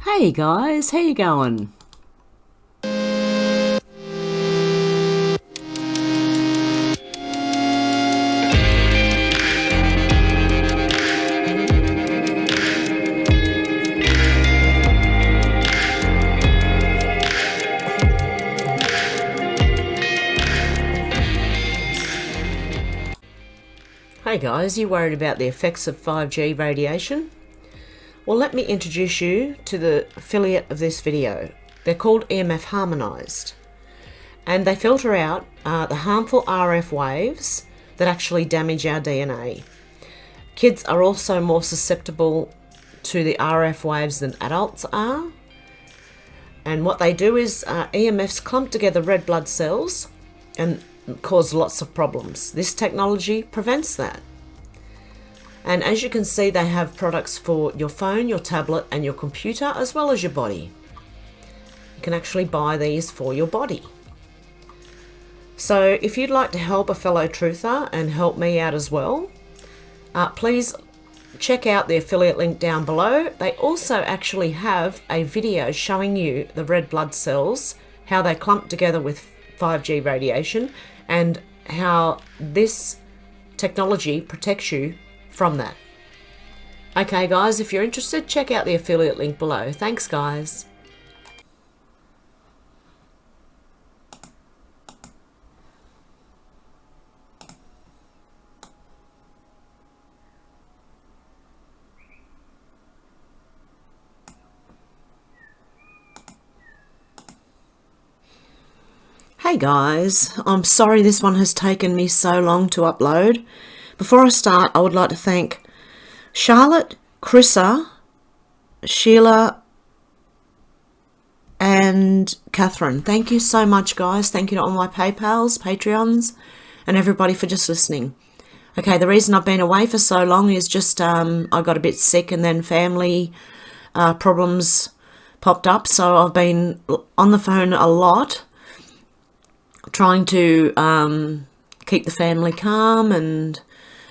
Hey guys, how you going? Hey guys, you worried about the effects of 5G radiation? Well, let me introduce you to the affiliate of this video. They're called EMF Harmonized, and they filter out the harmful RF waves that actually damage our DNA. Kids are also more susceptible to the RF waves than adults are, and what they do is EMFs clump together red blood cells and cause lots of problems. This technology prevents that. And as you can see, they have products for your phone, your tablet and your computer, as well as your body. You can actually buy these for your body. So if you'd like to help a fellow truther and help me out as well, please check out the affiliate link down below. They also actually have a video showing you the red blood cells, how they clump together with 5G radiation, and how this technology protects you from that. Okay guys, if you're interested, check out the affiliate link below. Thanks guys. Hey guys, I'm sorry this one has taken me so long to upload. Before I start, I would like to thank Charlotte, Chrissa, Sheila and Catherine. Thank you so much guys. Thank you to all my PayPals, Patreons and everybody for just listening. Okay, the reason I've been away for so long is just I got a bit sick and then family problems popped up. So I've been on the phone a lot, trying to keep the family calm, and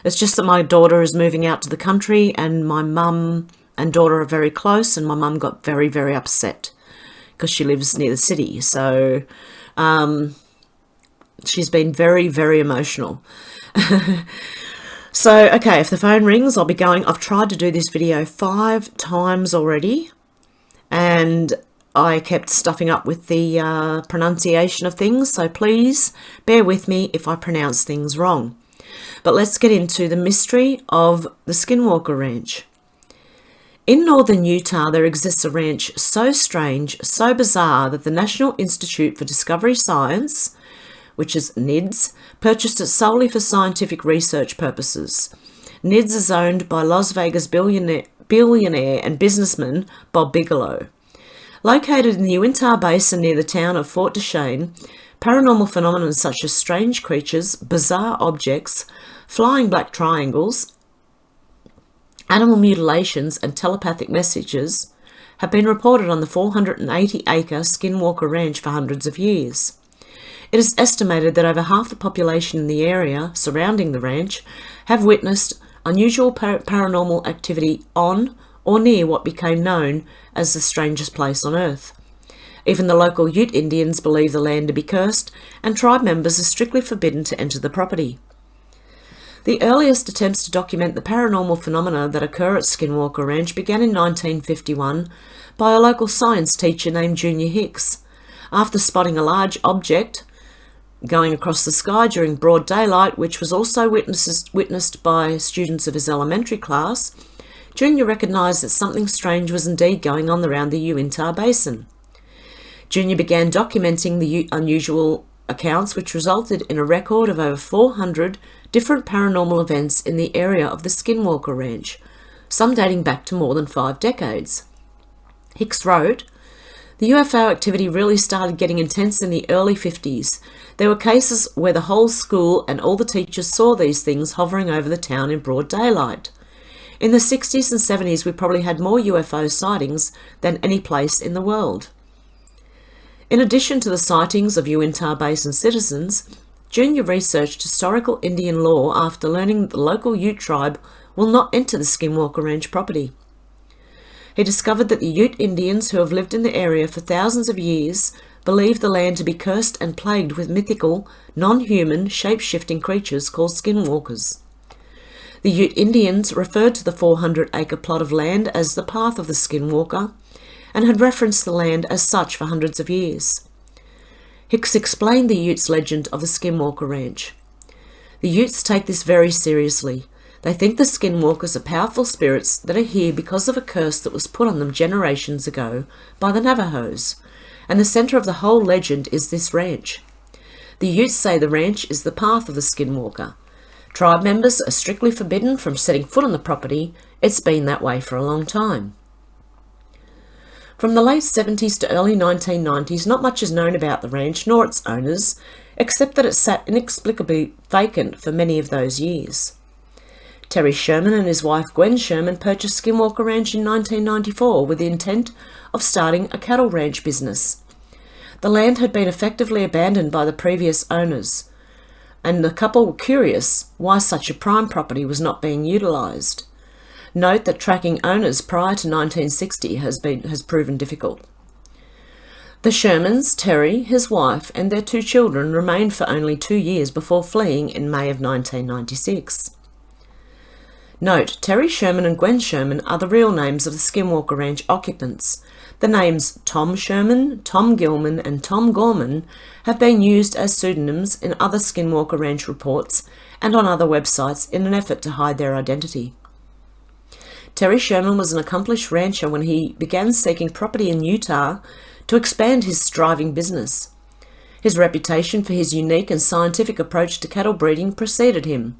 it's just that my daughter is moving out to the country and my mum and daughter are very close, and my mum got very, very upset because she lives near the city. So she's been very, very emotional. So, okay, if the phone rings, I'll be going. I've tried to do this video 5 times already, and I kept stuffing up with the pronunciation of things, so please bear with me if I pronounce things wrong. But let's get into the mystery of the Skinwalker Ranch. In northern Utah, there exists a ranch so strange, so bizarre, that the National Institute for Discovery Science, which is NIDS, purchased it solely for scientific research purposes. NIDS is owned by Las Vegas billionaire and businessman Bob Bigelow. Located in the Uinta Basin near the town of Fort Duchesne, paranormal phenomena such as strange creatures, bizarre objects, flying black triangles, animal mutilations and telepathic messages have been reported on the 480-acre Skinwalker Ranch for hundreds of years. It is estimated that over half the population in the area surrounding the ranch have witnessed unusual paranormal activity on or near what became known as the strangest place on earth. Even the local Ute Indians believe the land to be cursed, and tribe members are strictly forbidden to enter the property. The earliest attempts to document the paranormal phenomena that occur at Skinwalker Ranch began in 1951 by a local science teacher named Junior Hicks. After spotting a large object going across the sky during broad daylight, which was also witnessed by students of his elementary class, Junior recognised that something strange was indeed going on around the Uinta Basin. Junior began documenting the unusual accounts, which resulted in a record of over 400 different paranormal events in the area of the Skinwalker Ranch, some dating back to more than 5 decades. Hicks wrote, "The UFO activity really started getting intense in the early 50s. There were cases where the whole school and all the teachers saw these things hovering over the town in broad daylight. In the 60s and 70s, we probably had more UFO sightings than any place in the world." In addition to the sightings of Uinta Basin citizens, Junior researched historical Indian law after learning that the local Ute tribe will not enter the Skinwalker Ranch property. he discovered that the Ute Indians, who have lived in the area for thousands of years, believed the land to be cursed and plagued with mythical, non-human, shape-shifting creatures called skinwalkers. The Ute Indians referred to the 400-acre plot of land as the path of the Skinwalker, and had referenced the land as such for hundreds of years. Hicks explained the Utes' legend of the Skinwalker Ranch. The Utes take this very seriously. They think the Skinwalkers are powerful spirits that are here because of a curse that was put on them generations ago by the Navajos, and the centre of the whole legend is this ranch. The Utes say the ranch is the path of the Skinwalker. Tribe members are strictly forbidden from setting foot on the property. It's been that way for a long time. From the late 70s to early 1990s, not much is known about the ranch nor its owners, except that it sat inexplicably vacant for many of those years. Terry Sherman and his wife Gwen Sherman purchased Skinwalker Ranch in 1994 with the intent of starting a cattle ranch business. The land had been effectively abandoned by the previous owners, and the couple were curious why such a prime property was not being utilised. Note that tracking owners prior to 1960 has proven difficult. The Shermans, Terry, his wife, and their 2 children remained for only 2 years before fleeing in May of 1996. Note, Terry Sherman and Gwen Sherman are the real names of the Skinwalker Ranch occupants. The names Tom Sherman, Tom Gilman, and Tom Gorman have been used as pseudonyms in other Skinwalker Ranch reports and on other websites in an effort to hide their identity. Terry Sherman was an accomplished rancher when he began seeking property in Utah to expand his thriving business. His reputation for his unique and scientific approach to cattle breeding preceded him.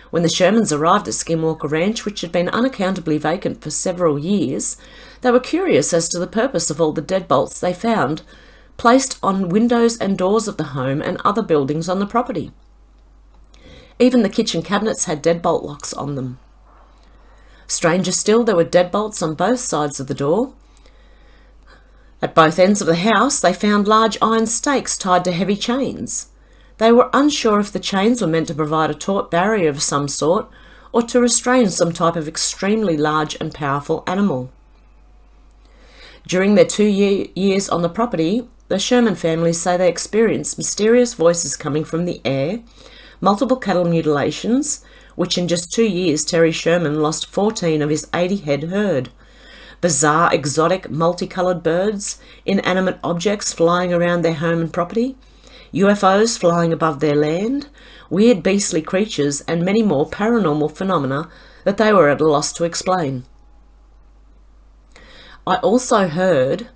When the Shermans arrived at Skinwalker Ranch, which had been unaccountably vacant for several years, they were curious as to the purpose of all the deadbolts they found placed on windows and doors of the home and other buildings on the property. Even the kitchen cabinets had deadbolt locks on them. Stranger still, there were deadbolts on both sides of the door. At both ends of the house, they found large iron stakes tied to heavy chains. They were unsure if the chains were meant to provide a taut barrier of some sort or to restrain some type of extremely large and powerful animal. During their 2 years on the property, the Sherman family say they experienced mysterious voices coming from the air, multiple cattle mutilations, which in just 2 years Terry Sherman lost 14 of his 80-head herd, bizarre, exotic, multicoloured birds, inanimate objects flying around their home and property, UFOs flying above their land, weird beastly creatures, and many more paranormal phenomena that they were at a loss to explain. I also heard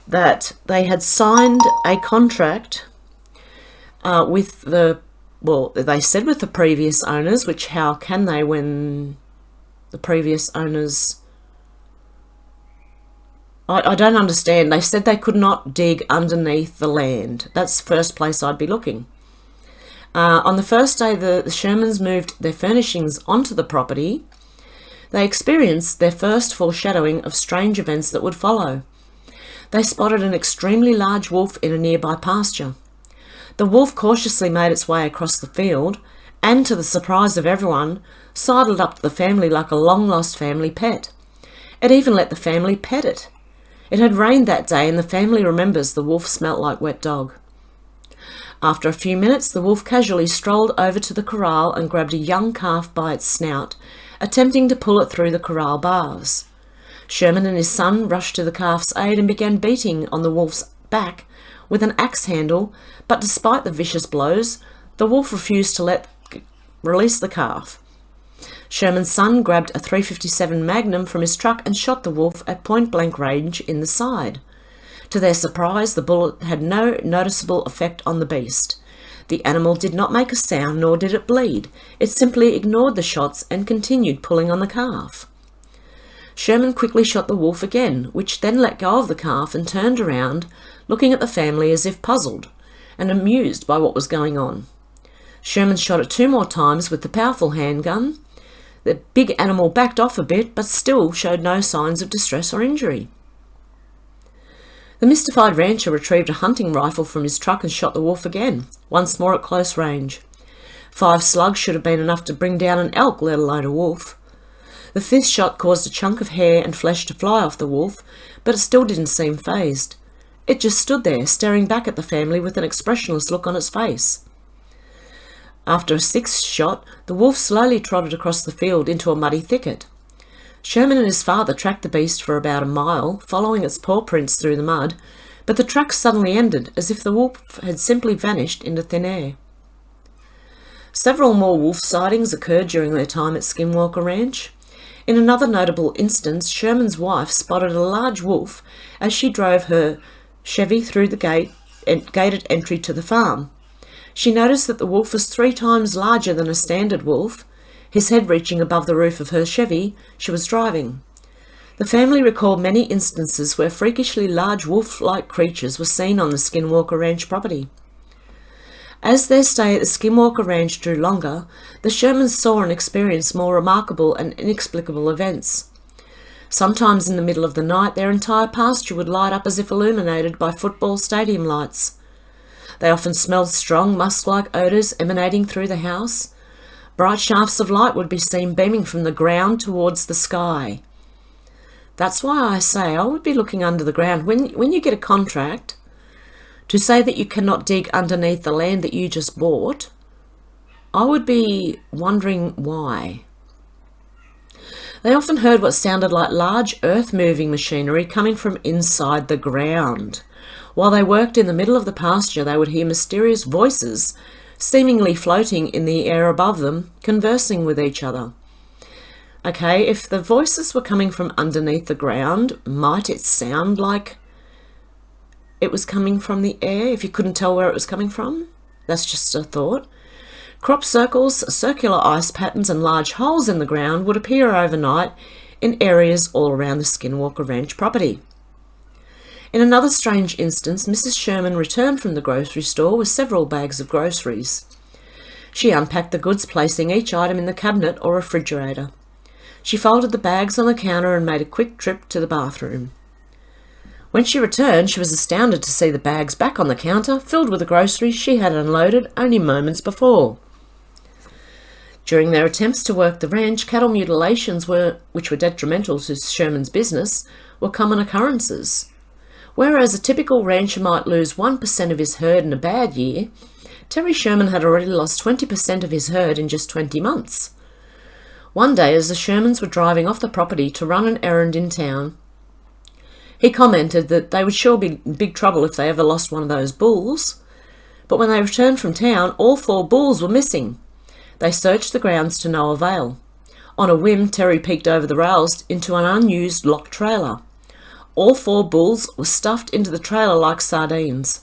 that they had signed a contract with they said with the previous owners, which how can they when the previous owners... I don't understand. They said they could not dig underneath the land. That's the first place I'd be looking. On the first day the Shermans moved their furnishings onto the property, they experienced their first foreshadowing of strange events that would follow. They spotted an extremely large wolf in a nearby pasture. The wolf cautiously made its way across the field and, to the surprise of everyone, sidled up to the family like a long-lost family pet. It even let the family pet it. It had rained that day and the family remembers the wolf smelt like wet dog. After a few minutes, the wolf casually strolled over to the corral and grabbed a young calf by its snout, attempting to pull it through the corral bars. Sherman and his son rushed to the calf's aid and began beating on the wolf's back with an axe handle, but despite the vicious blows, the wolf refused to release the calf. Sherman's son grabbed a .357 Magnum from his truck and shot the wolf at point-blank range in the side. To their surprise, the bullet had no noticeable effect on the beast. The animal did not make a sound, nor did it bleed. It simply ignored the shots and continued pulling on the calf. Sherman quickly shot the wolf again, which then let go of the calf and turned around, looking at the family as if puzzled and amused by what was going on. Sherman shot it 2 more times with the powerful handgun. The big animal backed off a bit, but still showed no signs of distress or injury. The mystified rancher retrieved a hunting rifle from his truck and shot the wolf again, once more at close range. 5 slugs should have been enough to bring down an elk, let alone a wolf. The fifth shot caused a chunk of hair and flesh to fly off the wolf, but it still didn't seem fazed. It just stood there, staring back at the family with an expressionless look on its face. After a sixth shot, the wolf slowly trotted across the field into a muddy thicket. Sherman and his father tracked the beast for about a mile, following its paw prints through the mud, but the track suddenly ended, as if the wolf had simply vanished into thin air. Several more wolf sightings occurred during their time at Skinwalker Ranch. In another notable instance, Sherman's wife spotted a large wolf as she drove her Chevy through the gated entry to the farm. She noticed that the wolf was 3 times larger than a standard wolf, his head reaching above the roof of her Chevy she was driving. The family recalled many instances where freakishly large wolf-like creatures were seen on the Skinwalker Ranch property. As their stay at the Skinwalker Ranch drew longer, the Shermans saw and experienced more remarkable and inexplicable events. Sometimes in the middle of the night, their entire pasture would light up as if illuminated by football stadium lights. They often smelled strong, musk-like odours emanating through the house. Bright shafts of light would be seen beaming from the ground towards the sky. That's why I say I would be looking under the ground. When you get a contract to say that you cannot dig underneath the land that you just bought, I would be wondering why. They often heard what sounded like large earth-moving machinery coming from inside the ground. While they worked in the middle of the pasture, they would hear mysterious voices, seemingly floating in the air above them, conversing with each other. Okay, if the voices were coming from underneath the ground, might it sound like it was coming from the air if you couldn't tell where it was coming from? That's just a thought. Crop circles, circular ice patterns and large holes in the ground would appear overnight in areas all around the Skinwalker Ranch property. In another strange instance, Mrs. Sherman returned from the grocery store with several bags of groceries. She unpacked the goods, placing each item in the cabinet or refrigerator. She folded the bags on the counter and made a quick trip to the bathroom. When she returned, she was astounded to see the bags back on the counter, filled with the groceries she had unloaded only moments before. During their attempts to work the ranch, cattle mutilations, which were detrimental to Sherman's business, were common occurrences. Whereas a typical rancher might lose 1% of his herd in a bad year, Terry Sherman had already lost 20% of his herd in just 20 months. One day, as the Shermans were driving off the property to run an errand in town, he commented that they would sure be in big trouble if they ever lost one of those bulls. But when they returned from town, all 4 bulls were missing. They searched the grounds to no avail. On a whim, Terry peeked over the rails into an unused locked trailer. All 4 bulls were stuffed into the trailer like sardines.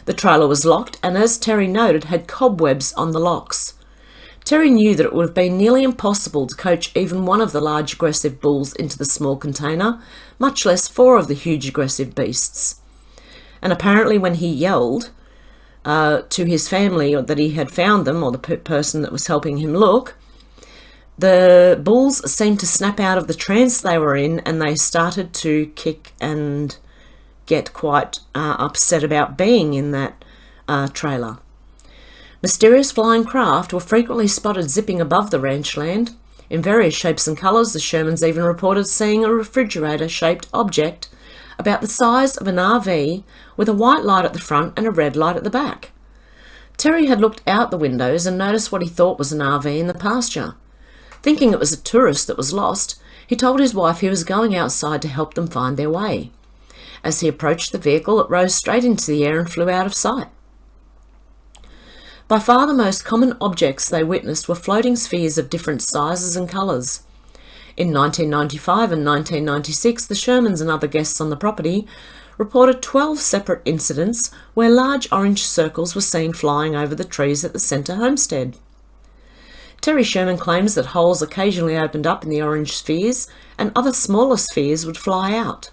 The trailer was locked and, as Terry noted, had cobwebs on the locks. Terry knew that it would have been nearly impossible to coach even one of the large aggressive bulls into the small container, much less 4 of the huge aggressive beasts. And apparently when he yelled to his family that he had found them, or the person that was helping him look, the bulls seemed to snap out of the trance they were in, and they started to kick and get quite upset about being in that trailer. Mysterious flying craft were frequently spotted zipping above the ranch land. In various shapes and colours, the Shermans even reported seeing a refrigerator-shaped object about the size of an RV with a white light at the front and a red light at the back. Terry had looked out the windows and noticed what he thought was an RV in the pasture. Thinking it was a tourist that was lost, he told his wife he was going outside to help them find their way. As he approached the vehicle, it rose straight into the air and flew out of sight. By far the most common objects they witnessed were floating spheres of different sizes and colours. In 1995 and 1996, the Shermans and other guests on the property reported 12 separate incidents where large orange circles were seen flying over the trees at the centre homestead. Terry Sherman claims that holes occasionally opened up in the orange spheres and other smaller spheres would fly out.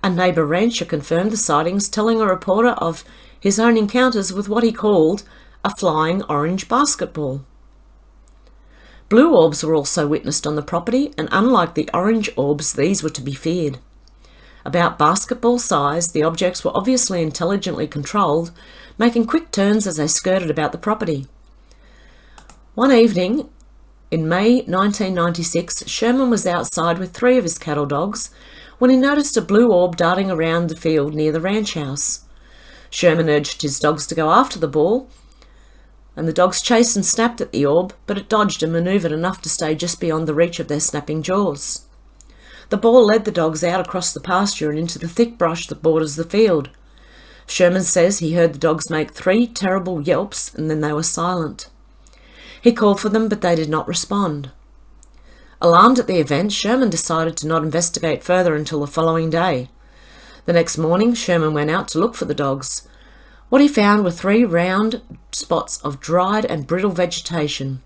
A neighbour rancher confirmed the sightings, telling a reporter of his own encounters with what he called a flying orange basketball. Blue orbs were also witnessed on the property, and unlike the orange orbs, these were to be feared. About basketball size, the objects were obviously intelligently controlled, making quick turns as they skirted about the property. One evening, In May 1996, Sherman was outside with 3 of his cattle dogs when he noticed a blue orb darting around the field near the ranch house. Sherman urged his dogs to go after the ball, and the dogs chased and snapped at the orb, but it dodged and manoeuvred enough to stay just beyond the reach of their snapping jaws. The ball led the dogs out across the pasture and into the thick brush that borders the field. Sherman says he heard the dogs make 3 terrible yelps and then they were silent. He called for them, but they did not respond. Alarmed at the event, Sherman decided to not investigate further until the following day. The next morning, Sherman went out to look for the dogs. What he found were 3 round spots of dried and brittle vegetation.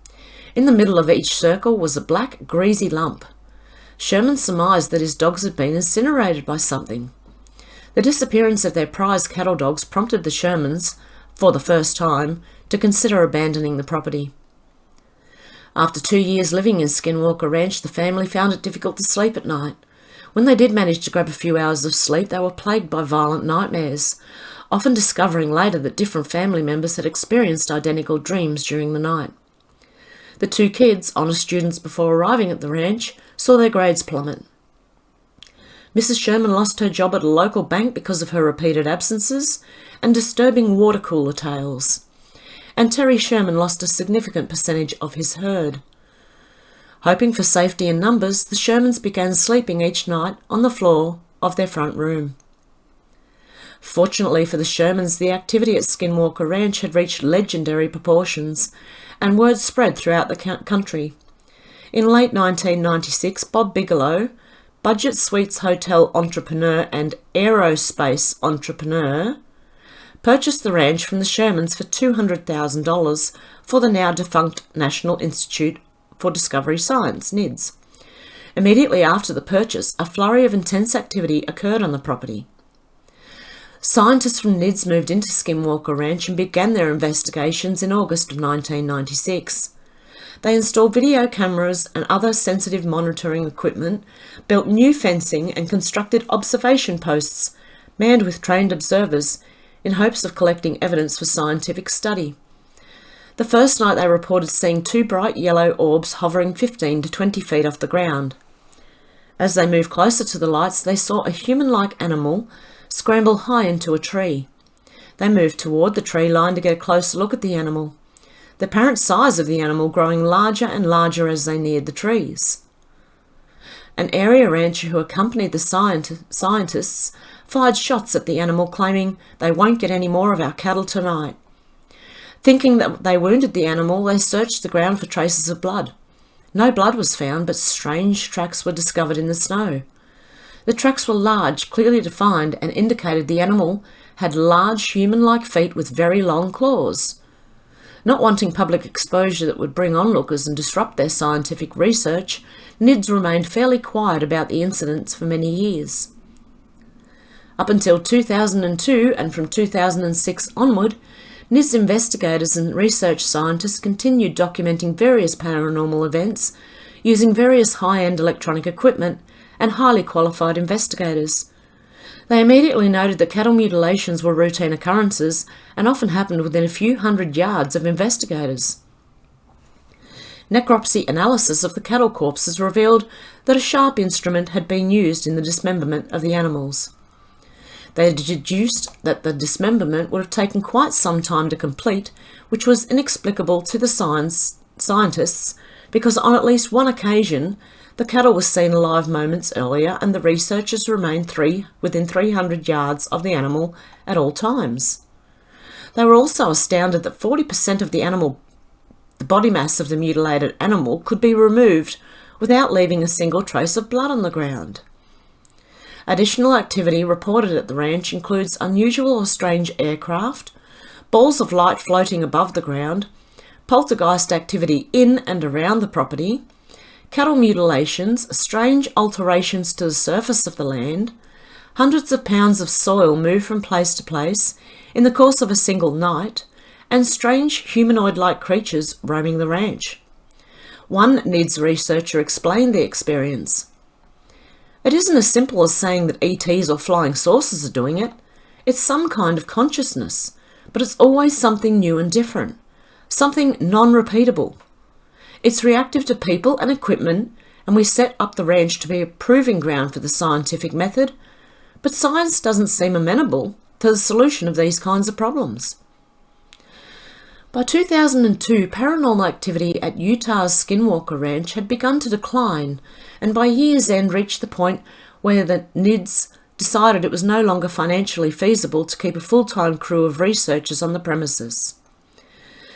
In the middle of each circle was a black, greasy lump. Sherman surmised that his dogs had been incinerated by something. The disappearance of their prize cattle dogs prompted the Shermans, for the first time, to consider abandoning the property. After 2 years living in Skinwalker Ranch, the family found it difficult to sleep at night. When they did manage to grab a few hours of sleep, they were plagued by violent nightmares, often discovering later that different family members had experienced identical dreams during the night. The 2 kids, honour students before arriving at the ranch, saw their grades plummet. Mrs. Sherman lost her job at a local bank because of her repeated absences and disturbing water cooler tales. And Terry Sherman lost a significant percentage of his herd. Hoping for safety in numbers, the Shermans began sleeping each night on the floor of their front room. Fortunately for the Shermans, the activity at Skinwalker Ranch had reached legendary proportions, and word spread throughout the country. In late 1996, Bob Bigelow, budget suites hotel entrepreneur and aerospace entrepreneur, purchased the ranch from the Shermans for $200,000 for the now defunct National Institute for Discovery Science, NIDS. Immediately after the purchase, a flurry of intense activity occurred on the property. Scientists from NIDS moved into Skinwalker Ranch and began their investigations in August of 1996. They installed video cameras and other sensitive monitoring equipment, built new fencing and constructed observation posts manned with trained observers in hopes of collecting evidence for scientific study. The first night they reported seeing 2 bright yellow orbs hovering 15 to 20 feet off the ground. As they moved closer to the lights, they saw a human-like animal scramble high into a tree. They moved toward the tree line to get a closer look at the animal, the apparent size of the animal growing larger and larger as they neared the trees. An area rancher who accompanied the scientists fired shots at the animal, claiming, "They won't get any more of our cattle tonight." Thinking that they wounded the animal, they searched the ground for traces of blood. No blood was found, but strange tracks were discovered in the snow. The tracks were large, clearly defined, and indicated the animal had large human-like feet with very long claws. Not wanting public exposure that would bring onlookers and disrupt their scientific research, NIDS remained fairly quiet about the incidents for many years. Up until 2002 and from 2006 onward, NIDS investigators and research scientists continued documenting various paranormal events using various high-end electronic equipment and highly qualified investigators. They immediately noted that cattle mutilations were routine occurrences and often happened within a few hundred yards of investigators. Necropsy analysis of the cattle corpses revealed that a sharp instrument had been used in the dismemberment of the animals. They deduced that the dismemberment would have taken quite some time to complete, which was inexplicable to the scientists because on at least one occasion the cattle was seen alive moments earlier and the researchers remained within 300 yards of the animal at all times. They were also astounded that 40% of the body mass of the mutilated animal could be removed without leaving a single trace of blood on the ground. Additional activity reported at the ranch includes unusual or strange aircraft, balls of light floating above the ground, poltergeist activity in and around the property, cattle mutilations, strange alterations to the surface of the land, hundreds of pounds of soil moved from place to place in the course of a single night, and strange humanoid-like creatures roaming the ranch. One NIDS researcher explained the experience. "It isn't as simple as saying that ETs or flying saucers are doing it. It's some kind of consciousness, but it's always something new and different, something non-repeatable. It's reactive to people and equipment, and we set up the ranch to be a proving ground for the scientific method, but science doesn't seem amenable to the solution of these kinds of problems. By 2002, paranormal activity at Utah's Skinwalker Ranch had begun to decline, and by year's end reached the point where the NIDS decided it was no longer financially feasible to keep a full-time crew of researchers on the premises.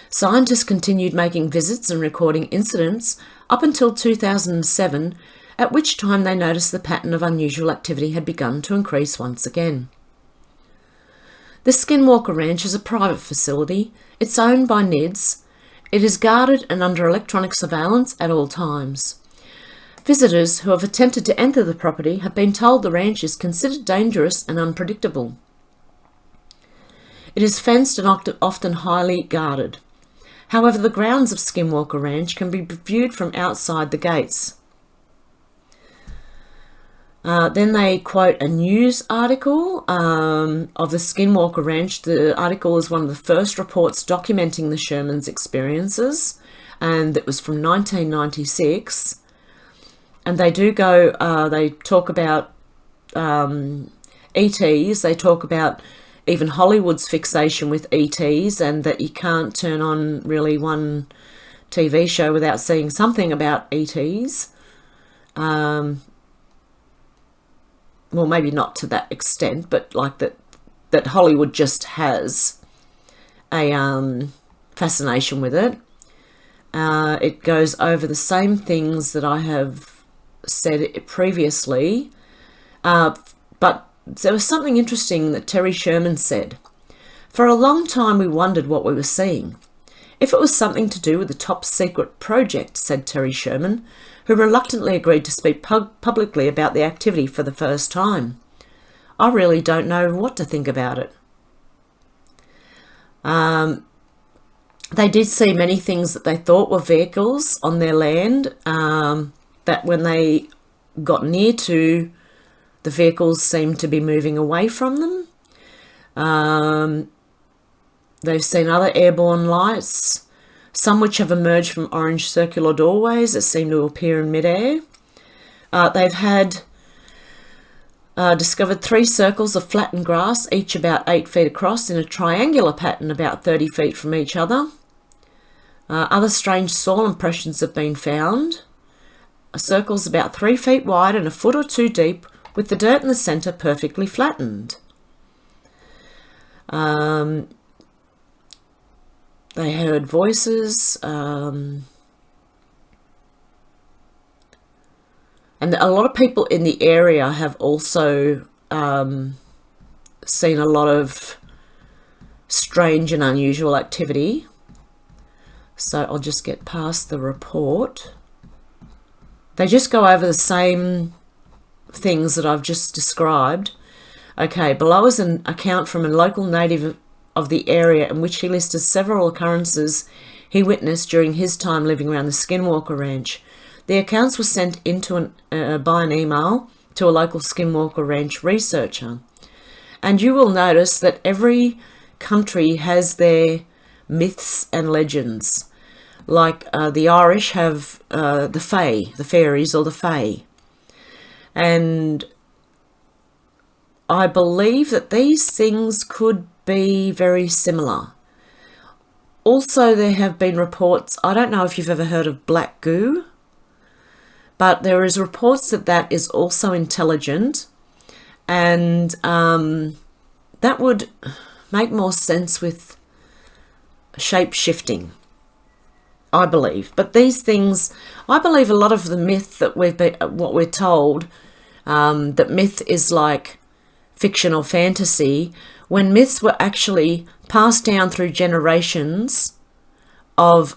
Scientists continued making visits and recording incidents up until 2007, at which time they noticed the pattern of unusual activity had begun to increase once again. The Skinwalker Ranch is a private facility. It's owned by NIDS. It is guarded and under electronic surveillance at all times. Visitors who have attempted to enter the property have been told the ranch is considered dangerous and unpredictable. It is fenced and often highly guarded. However, the grounds of Skinwalker Ranch can be viewed from outside the gates. Then they quote a news article of the Skinwalker Ranch. The article is one of the first reports documenting the Shermans' experiences, and it was from 1996. And they do go, they talk about ETs, they talk about even Hollywood's fixation with ETs, and that you can't turn on really one TV show without seeing something about ETs. Well, maybe not to that extent, but like that Hollywood just has a fascination with it. It goes over the same things that I have said previously, but there was something interesting that Terry Sherman said. For a long time we wondered what we were seeing. If it was something to do with the top secret project, said Terry Sherman, who reluctantly agreed to speak publicly about the activity for the first time. I really don't know what to think about it. They did see many things that they thought were vehicles on their land, that when they got near to the vehicles seemed to be moving away from them. They've seen other airborne lights, some which have emerged from orange circular doorways that seem to appear in midair. They've had discovered 3 circles of flattened grass, each about 8 feet across, in a triangular pattern about 30 feet from each other. Other strange soil impressions have been found. Circles about 3 feet wide and a foot or 2 deep, with the dirt in the centre perfectly flattened. They heard voices, and a lot of people in the area have also seen a lot of strange and unusual activity. So I'll just get past the report. They just go over the same things that I've just described. Okay, below is an account from a local native of the area in which he listed several occurrences he witnessed during his time living around the Skinwalker Ranch. The accounts were sent into by an email to a local Skinwalker Ranch researcher. And you will notice that every country has their myths and legends. Like the Irish have the Fae, the fairies or the Fae. And I believe that these things could be very similar. Also, there have been reports, I don't know if you've ever heard of black goo, but there is reports that that is also intelligent, and that would make more sense with shape-shifting, I believe. But these things, I believe a lot of the myth that what we're told, that myth is like fiction or fantasy, when myths were actually passed down through generations of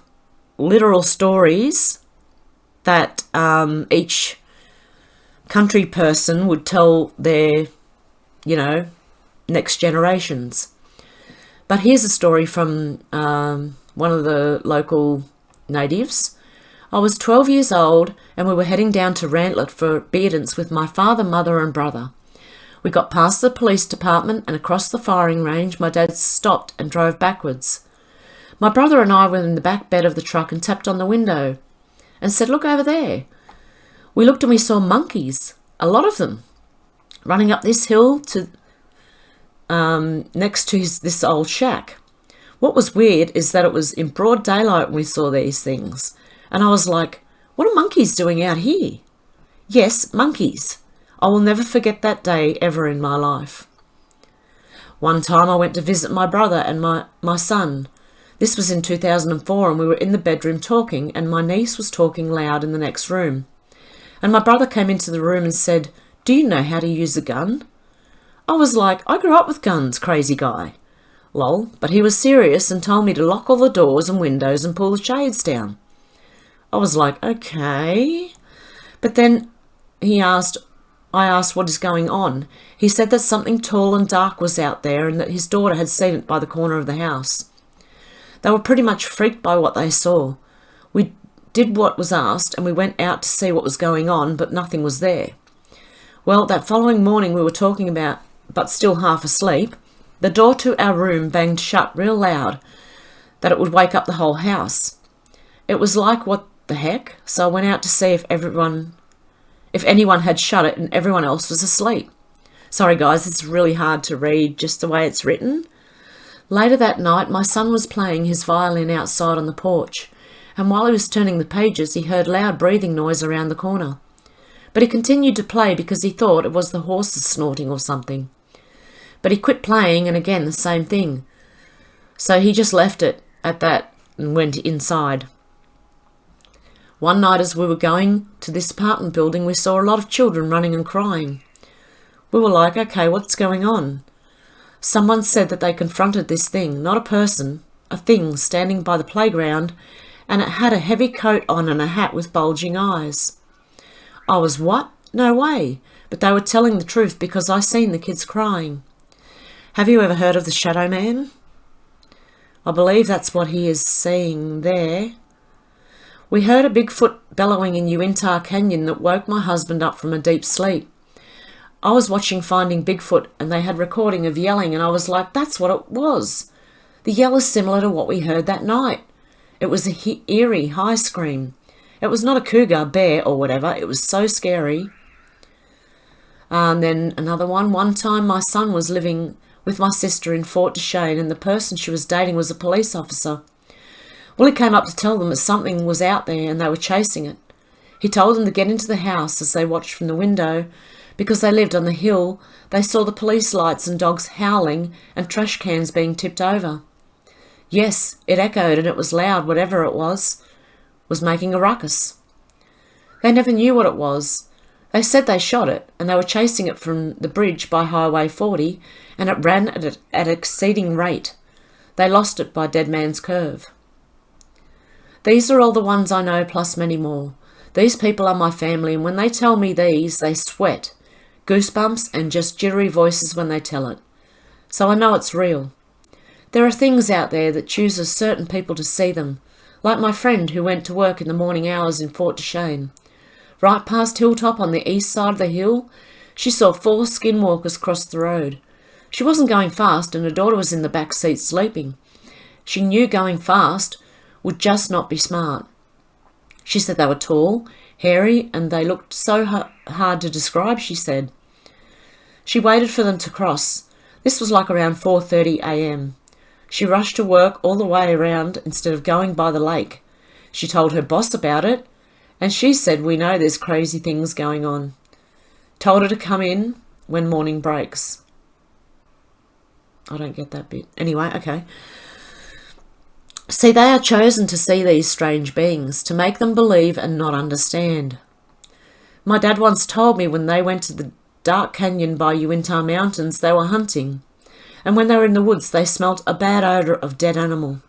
literal stories that each country person would tell their, next generations. But here's a story from one of the local natives. I was 12 years old and we were heading down to Rantlet for beer dance with my father, mother and brother. We got past the police department and across the firing range. My dad stopped and drove backwards. My brother and I were in the back bed of the truck and tapped on the window. and said, "Look over there." We looked and we saw monkeys, a lot of them, running up this hill to next to this old shack. What was weird is that it was in broad daylight when we saw these things. And I was like, what are monkeys doing out here? Yes, monkeys. I will never forget that day ever in my life. One time I went to visit my brother and my son. This was in 2004, and we were in the bedroom talking, and my niece was talking loud in the next room. And my brother came into the room and said, "Do you know how to use a gun?" I was like, "I grew up with guns, crazy guy." Lol, but he was serious and told me to lock all the doors and windows and pull the shades down. I was like, okay. But then I asked what is going on. He said that something tall and dark was out there and that his daughter had seen it by the corner of the house. They were pretty much freaked by what they saw. We did what was asked and we went out to see what was going on, but nothing was there. Well, that following morning we were talking about, but still half asleep, the door to our room banged shut real loud that it would wake up the whole house. It was like, what the heck? So I went out to see if anyone had shut it and everyone else was asleep. Sorry guys, it's really hard to read just the way it's written. Later that night, my son was playing his violin outside on the porch, and while he was turning the pages, he heard loud breathing noise around the corner. But he continued to play because he thought it was the horses snorting or something. But he quit playing, and again the same thing. So he just left it at that and went inside. One night as we were going to this apartment building, we saw a lot of children running and crying. We were like, okay, what's going on? Someone said that they confronted this thing, not a person, a thing standing by the playground, and it had a heavy coat on and a hat with bulging eyes. I was, what? No way. But they were telling the truth because I seen the kids crying. Have you ever heard of the Shadow Man? I believe that's what he is seeing there. We heard a Bigfoot bellowing in Uinta Canyon that woke my husband up from a deep sleep. I was watching Finding Bigfoot and they had recording of yelling and I was like, that's what it was. The yell is similar to what we heard that night. It was a eerie high scream. It was not a cougar, bear or whatever. It was so scary. And then another one. One time my son was living with my sister in Fort Duchesne and the person she was dating was a police officer. Well, he came up to tell them that something was out there and they were chasing it. He told them to get into the house as they watched from the window. Because they lived on the hill, they saw the police lights and dogs howling and trash cans being tipped over. Yes, it echoed and it was loud, whatever it was making a ruckus. They never knew what it was. They said they shot it and they were chasing it from the bridge by Highway 40 and it ran at an exceeding rate. They lost it by Dead Man's Curve. These are all the ones I know plus many more. These people are my family and when they tell me these, they sweat. Goosebumps and just jittery voices when they tell it. So I know it's real. There are things out there that chooses certain people to see them, like my friend who went to work in the morning hours in Fort Duchesne. Right past Hilltop on the east side of the hill, she saw 4 skinwalkers cross the road. She wasn't going fast and her daughter was in the back seat sleeping. She knew going fast would just not be smart. She said they were tall, hairy, and they looked so hard to describe, she said. She waited for them to cross. This was like around 4:30 a.m. She rushed to work all the way around instead of going by the lake. She told her boss about it, and she said, we know there's crazy things going on. Told her to come in when morning breaks. I don't get that bit. Anyway, okay. See, they are chosen to see these strange beings, to make them believe and not understand. My dad once told me when they went to the dark canyon by Uinta Mountains, they were hunting. And when they were in the woods, they smelt a bad odour of dead animal.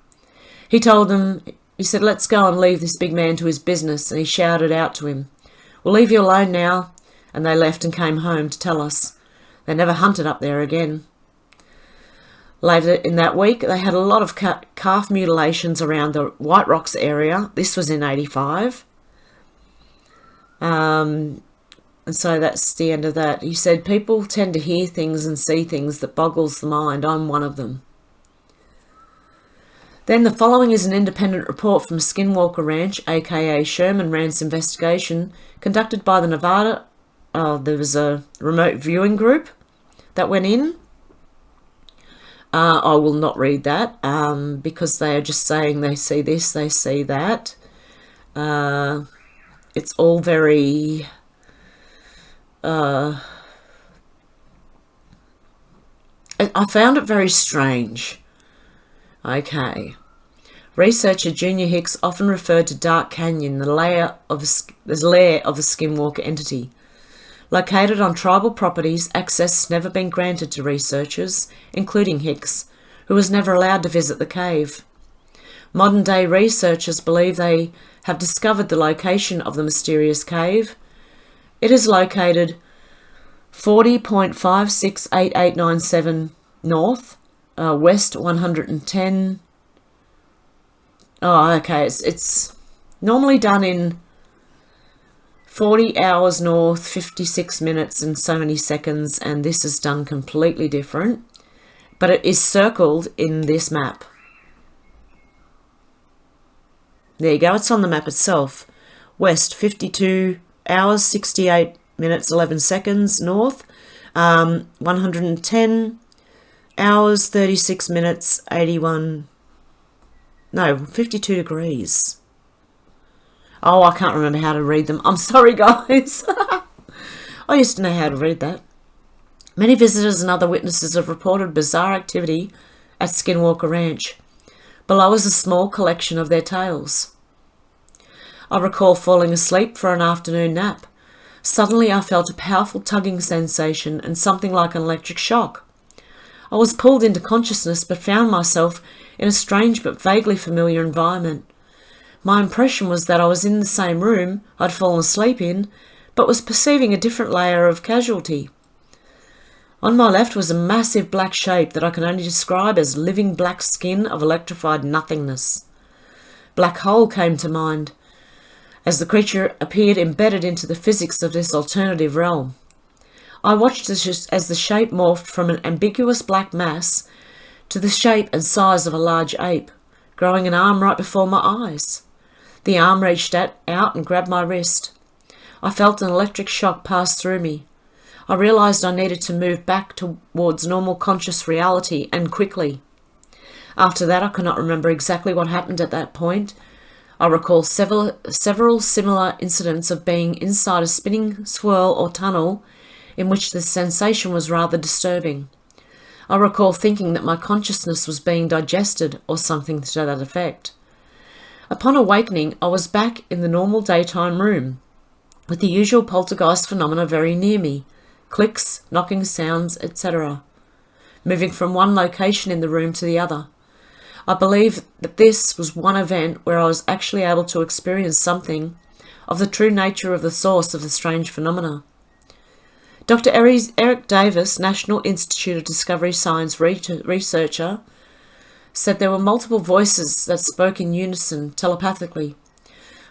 He told them, he said, let's go and leave this big man to his business. And he shouted out to him, we'll leave you alone now. And they left and came home to tell us. They never hunted up there again. Later in that week, they had a lot of calf mutilations around the White Rocks area. This was in 85. And so that's the end of that. He said, people tend to hear things and see things that boggles the mind. I'm one of them. Then the following is an independent report from Skinwalker Ranch, aka Sherman Ranch investigation, conducted by the Nevada. There was a remote viewing group that went in. I will not read that because they are just saying they see this, they see that. It's all very I found it very strange. Okay. Researcher Junior Hicks often referred to Dark Canyon, the lair of a Skinwalker entity. Located on tribal properties, access has never been granted to researchers, including Hicks, who was never allowed to visit the cave. Modern-day researchers believe they have discovered the location of the mysterious cave. It is located 40.568897 north, west 110. Oh, okay. It's normally done in 40 hours north, 56 minutes and so many seconds, and this is done completely different. But it is circled in this map. There you go. It's on the map itself. West 52 hours, 68 minutes, 11 seconds north. 110 hours, 36 minutes, 52 degrees. Oh, I can't remember how to read them. I'm sorry, guys. I used to know how to read that. Many visitors and other witnesses have reported bizarre activity at Skinwalker Ranch. Below is a small collection of their tales. I recall falling asleep for an afternoon nap. Suddenly I felt a powerful tugging sensation and something like an electric shock. I was pulled into consciousness but found myself in a strange but vaguely familiar environment. My impression was that I was in the same room I'd fallen asleep in, but was perceiving a different layer of casualty. On my left was a massive black shape that I can only describe as living black skin of electrified nothingness. Black hole came to mind, as the creature appeared embedded into the physics of this alternative realm. I watched as the shape morphed from an ambiguous black mass to the shape and size of a large ape, growing an arm right before my eyes. The arm reached out and grabbed my wrist. I felt an electric shock pass through me. I realised I needed to move back towards normal conscious reality, and quickly. After that, I cannot remember exactly what happened at that point. I recall several similar incidents of being inside a spinning swirl or tunnel in which the sensation was rather disturbing. I recall thinking that my consciousness was being digested or something to that effect. Upon awakening, I was back in the normal daytime room, with the usual poltergeist phenomena very near me, clicks, knocking sounds, etc., moving from one location in the room to the other. I believe that this was one event where I was actually able to experience something of the true nature of the source of the strange phenomena. Dr. Eric Davis, National Institute of Discovery Science researcher, said there were multiple voices that spoke in unison telepathically.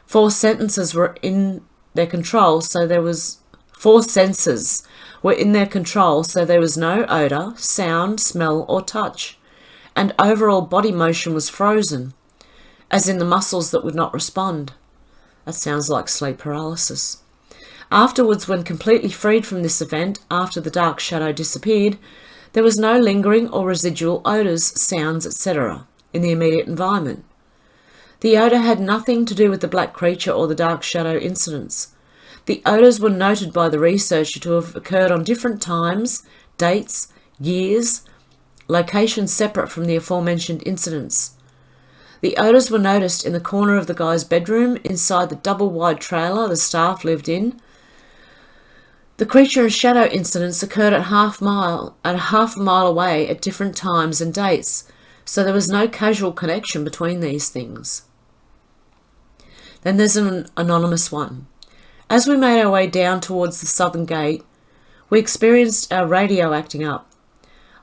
4 senses were in their control, so there was 4 senses were in their control, so there was no odour, sound, smell or touch, and overall body motion was frozen, as in the muscles that would not respond. That sounds like sleep paralysis. Afterwards, when completely freed from this event, after the dark shadow disappeared, there was no lingering or residual odours, sounds, etc. in the immediate environment. The odour had nothing to do with the black creature or the dark shadow incidents. The odours were noted by the researcher to have occurred on different times, dates, years, locations separate from the aforementioned incidents. The odours were noticed in the corner of the guy's bedroom, inside the double-wide trailer the staff lived in. The creature and shadow incidents occurred at half a mile away at different times and dates, so there was no causal connection between these things. Then there's an anonymous one. As we made our way down towards the southern gate, we experienced our radio acting up.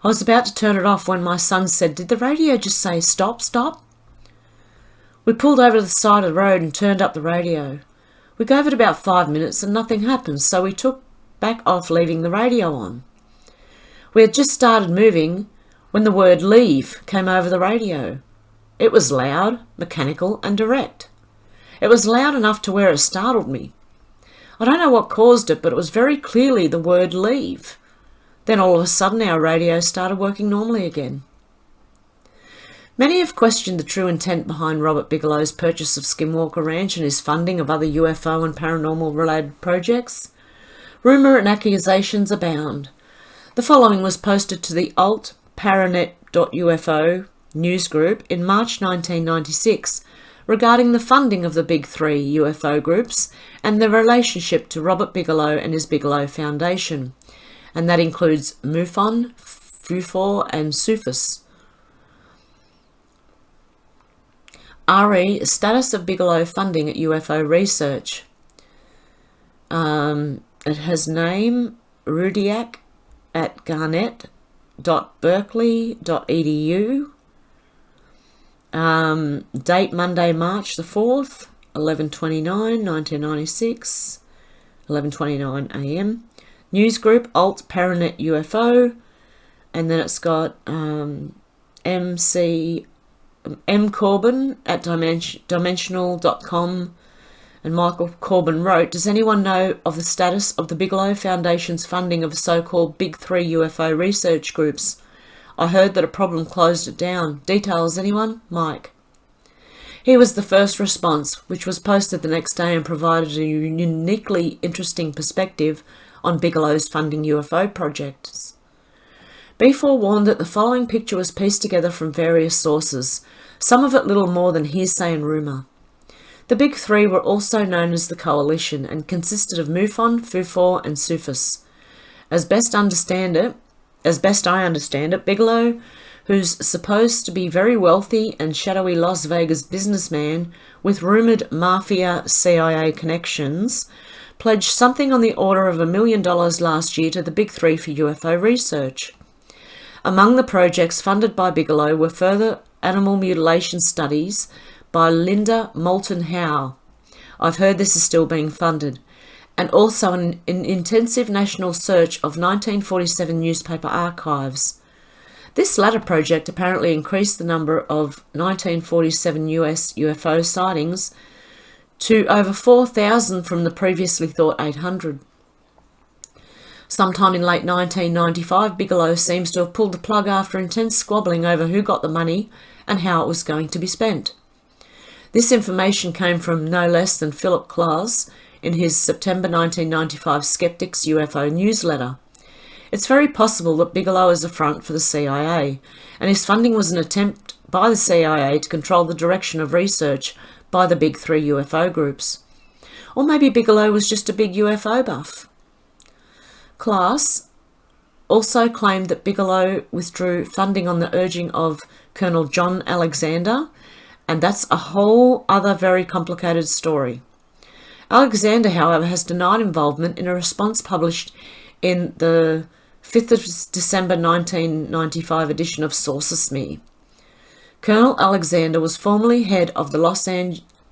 I was about to turn it off when my son said, "Did the radio just say stop, stop?" We pulled over to the side of the road and turned up the radio. We gave it about 5 minutes and nothing happened, so we took back off, leaving the radio on. We had just started moving when the word leave came over the radio. It was loud, mechanical, and direct. It was loud enough to where it startled me. I don't know what caused it, but it was very clearly the word leave. Then all of a sudden our radio started working normally again. Many have questioned the true intent behind Robert Bigelow's purchase of Skinwalker Ranch and his funding of other UFO and paranormal related projects. Rumour and accusations abound. The following was posted to the alt.paranet.ufo news group in March 1996 regarding the funding of the big three UFO groups and their relationship to Robert Bigelow and his Bigelow Foundation, and that includes MUFON, FUFOR and SUFUS. RE, status of Bigelow funding at UFO research. It has name Rudiak at garnet.berkeley.edu. Date Monday, March the 4th, 11/29, 1996, 11:29 a.m. News group Alt Paranet UFO, and then it's got M. Corbin at dimensional.com, and Michael Corbin wrote, "Does anyone know of the status of the Bigelow Foundation's funding of so-called Big Three UFO research groups? I heard that a problem closed it down. Details, anyone? Mike." Here was the first response, which was posted the next day and provided a uniquely interesting perspective on Bigelow's funding UFO projects. Be forewarned that the following picture was pieced together from various sources, some of it little more than hearsay and rumour. The Big Three were also known as the Coalition and consisted of MUFON, FUFOR and SUFUS. As best I understand it, Bigelow, who's supposed to be very wealthy and shadowy Las Vegas businessman with rumoured mafia CIA connections, pledged something on the order of $1 million last year to the Big Three for UFO research. Among the projects funded by Bigelow were further animal mutilation studies by Linda Moulton Howe. I've heard this is still being funded. And also an intensive national search of 1947 newspaper archives. This latter project apparently increased the number of 1947 US UFO sightings to over 4,000 from the previously thought 800. Sometime in late 1995, Bigelow seems to have pulled the plug after intense squabbling over who got the money and how it was going to be spent. This information came from no less than Philip Klaus in his September 1995 Skeptics UFO newsletter. It's very possible that Bigelow is a front for the CIA, and his funding was an attempt by the CIA to control the direction of research by the big three UFO groups. Or maybe Bigelow was just a big UFO buff. Klaus also claimed that Bigelow withdrew funding on the urging of Colonel John Alexander, and that's a whole other very complicated story. Alexander, however, has denied involvement in a response published in the 5th of December 1995 edition of Sources Me. Colonel Alexander was formerly head of the Los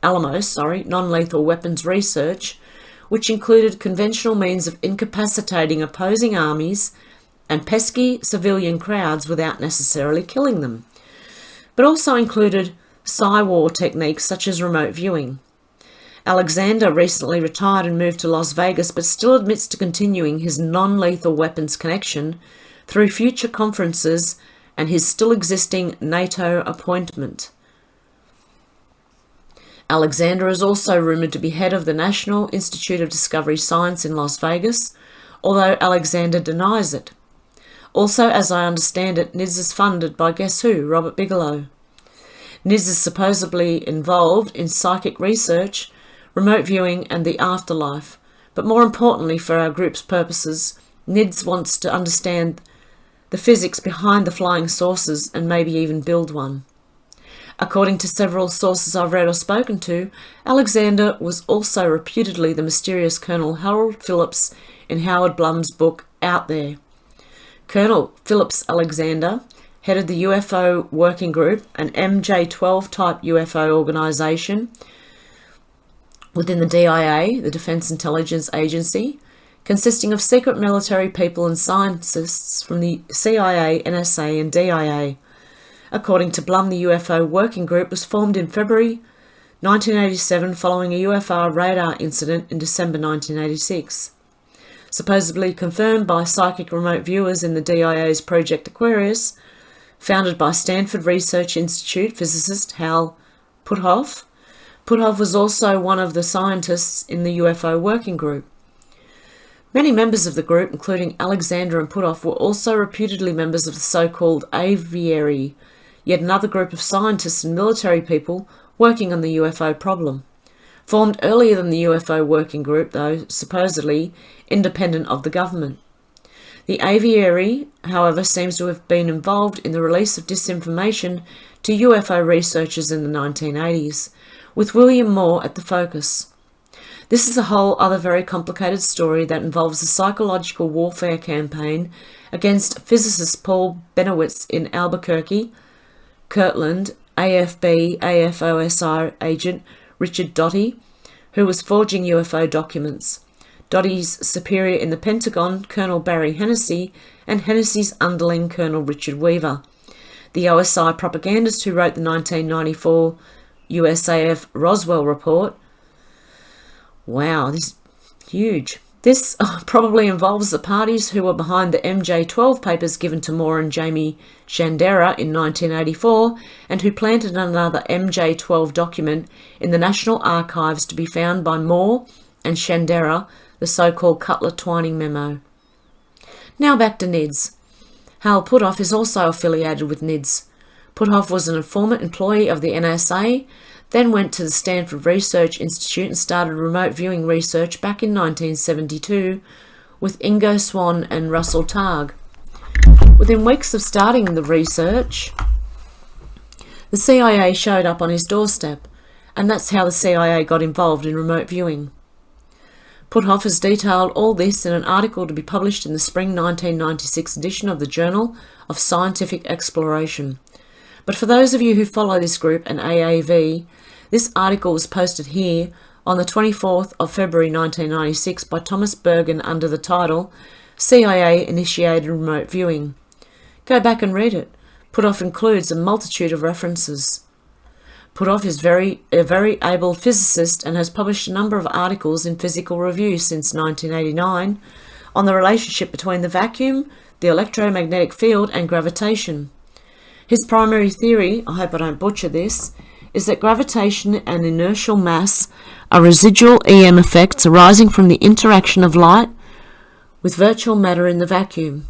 Alamos non-lethal weapons research, which included conventional means of incapacitating opposing armies and pesky civilian crowds without necessarily killing them, but also included Psy-war techniques such as remote viewing. Alexander recently retired and moved to Las Vegas, but still admits to continuing his non-lethal weapons connection through future conferences and his still existing NATO appointment. Alexander is also rumoured to be head of the National Institute of Discovery Science in Las Vegas, although Alexander denies it. Also, as I understand it, NIDS is funded by guess who? Robert Bigelow. NIDS is supposedly involved in psychic research, remote viewing and the afterlife, but more importantly for our group's purposes, NIDS wants to understand the physics behind the flying saucers and maybe even build one. According to several sources I've read or spoken to, Alexander was also reputedly the mysterious Colonel Harold Phillips in Howard Blum's book Out There. Colonel Phillips Alexander headed the UFO Working Group, an MJ-12 type UFO organisation within the DIA, the Defence Intelligence Agency, consisting of secret military people and scientists from the CIA, NSA and DIA. According to Blum, the UFO Working Group was formed in February 1987 following a UFO radar incident in December 1986. Supposedly confirmed by psychic remote viewers in the DIA's Project Aquarius, founded by Stanford Research Institute physicist Hal Puthoff. Puthoff was also one of the scientists in the UFO Working Group. Many members of the group, including Alexander and Puthoff, were also reputedly members of the so-called Aviary, yet another group of scientists and military people working on the UFO problem. Formed earlier than the UFO Working Group, though supposedly independent of the government. The Aviary, however, seems to have been involved in the release of disinformation to UFO researchers in the 1980s, with William Moore at the focus. This is a whole other very complicated story that involves a psychological warfare campaign against physicist Paul Benowitz in Albuquerque, Kirtland, AFB, AFOSI agent Richard Doty, who was forging UFO documents, Doty's superior in the Pentagon, Colonel Barry Hennessy, and Hennessy's underling, Colonel Richard Weaver, the OSI propagandist who wrote the 1994 USAF Roswell report. Wow, this is huge. This probably involves the parties who were behind the MJ-12 papers given to Moore and Jamie Shandera in 1984 and who planted another MJ-12 document in the National Archives to be found by Moore and Shandera, the so-called Cutler-Twining memo. Now back to NIDS. Hal Puthoff is also affiliated with NIDS. Puthoff was an former employee of the NSA, then went to the Stanford Research Institute and started remote viewing research back in 1972 with Ingo Swann and Russell Targ. Within weeks of starting the research, the CIA showed up on his doorstep, and that's how the CIA got involved in remote viewing. Puthoff has detailed all this in an article to be published in the spring 1996 edition of the Journal of Scientific Exploration. But for those of you who follow this group and AAV, this article was posted here on the 24th of February 1996 by Thomas Bergen under the title CIA-Initiated Remote Viewing. Go back and read it. Puthoff includes a multitude of references. Puthoff is a very able physicist and has published a number of articles in Physical Review since 1989 on the relationship between the vacuum, the electromagnetic field and gravitation. His primary theory, I hope I don't butcher this, is that gravitation and inertial mass are residual EM effects arising from the interaction of light with virtual matter in the vacuum.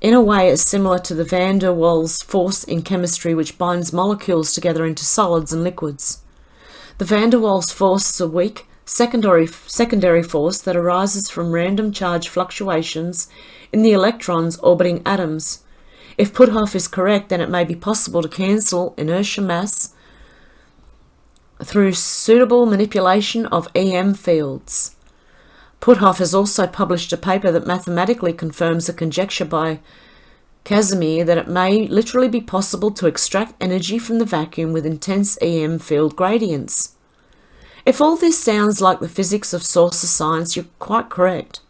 In a way, it's similar to the van der Waals force in chemistry, which binds molecules together into solids and liquids. The van der Waals force is a weak secondary force that arises from random charge fluctuations in the electrons orbiting atoms. If Puthoff is correct, then it may be possible to cancel inertia mass through suitable manipulation of EM fields. Puthoff has also published a paper that mathematically confirms a conjecture by Casimir that it may literally be possible to extract energy from the vacuum with intense EM field gradients. If all this sounds like the physics of sources science, you're quite correct.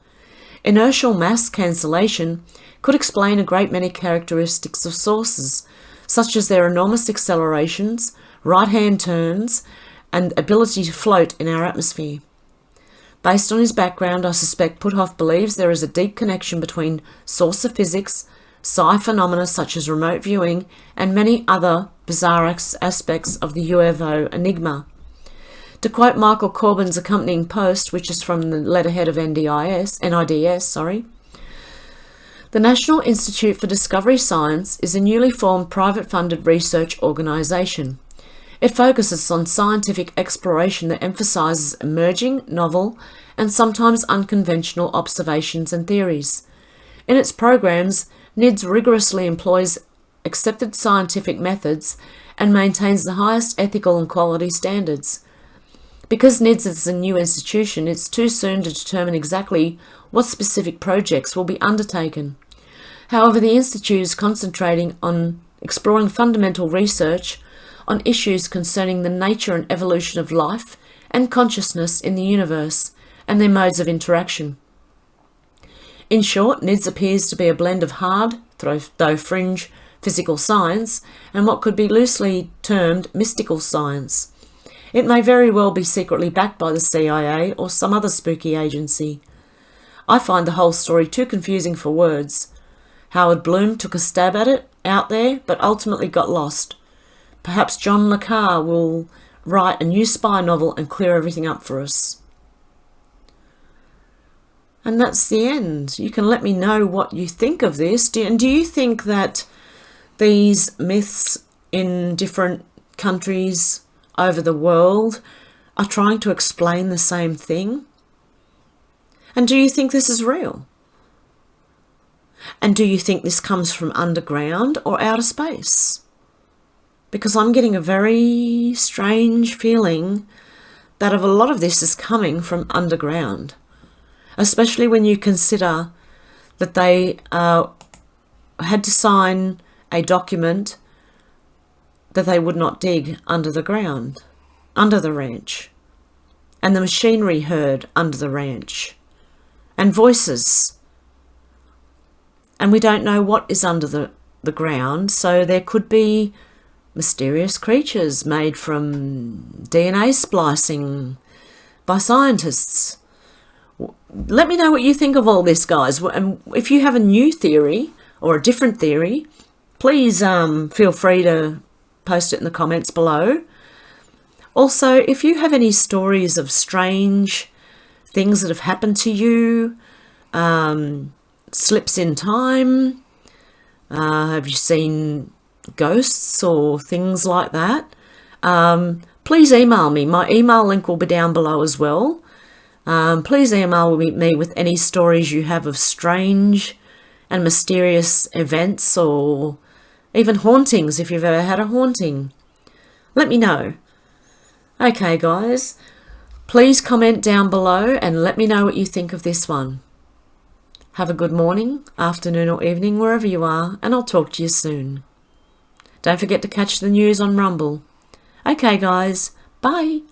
Inertial mass cancellation could explain a great many characteristics of sources, such as their enormous accelerations, right-hand turns, and ability to float in our atmosphere. Based on his background, I suspect Puthoff believes there is a deep connection between source of physics, psi phenomena such as remote viewing, and many other bizarre aspects of the UFO enigma. To quote Michael Corbin's accompanying post, which is from the letterhead of NIDS, the National Institute for Discovery Science is a newly formed private-funded research organisation. It focuses on scientific exploration that emphasises emerging, novel, and sometimes unconventional observations and theories. In its programs, NIDS rigorously employs accepted scientific methods and maintains the highest ethical and quality standards. Because NIDS is a new institution, it's too soon to determine exactly what specific projects will be undertaken. However, the Institute is concentrating on exploring fundamental research on issues concerning the nature and evolution of life and consciousness in the universe and their modes of interaction. In short, NIDS appears to be a blend of hard, though fringe, physical science and what could be loosely termed mystical science. It may very well be secretly backed by the CIA or some other spooky agency. I find the whole story too confusing for words. Howard Bloom took a stab at it out there, but ultimately got lost. Perhaps John le Carre will write a new spy novel and clear everything up for us. And that's the end. You can let me know what you think of this. Do you think that these myths in different countries over the world are trying to explain the same thing? And do you think this is real? And do you think this comes from underground or outer space? Because I'm getting a very strange feeling that a lot of this is coming from underground, especially when you consider that they had to sign a document that they would not dig under the ground, under the ranch, and the machinery heard under the ranch, and voices. And we don't know what is under the ground, so there could be mysterious creatures made from DNA splicing by scientists. Let me know what you think of all this, guys. And if you have a new theory or a different theory, please feel free to post it in the comments below. Also, if you have any stories of strange things that have happened to you, slips in time, have you seen ghosts or things like that, please email me. My email link will be down below as well. Please email me with any stories you have of strange and mysterious events, or even hauntings if you've ever had a haunting. Let me know. Okay guys, please comment down below and let me know what you think of this one. Have a good morning, afternoon or evening wherever you are, and I'll talk to you soon. Don't forget to catch the news on Rumble. Okay guys, bye.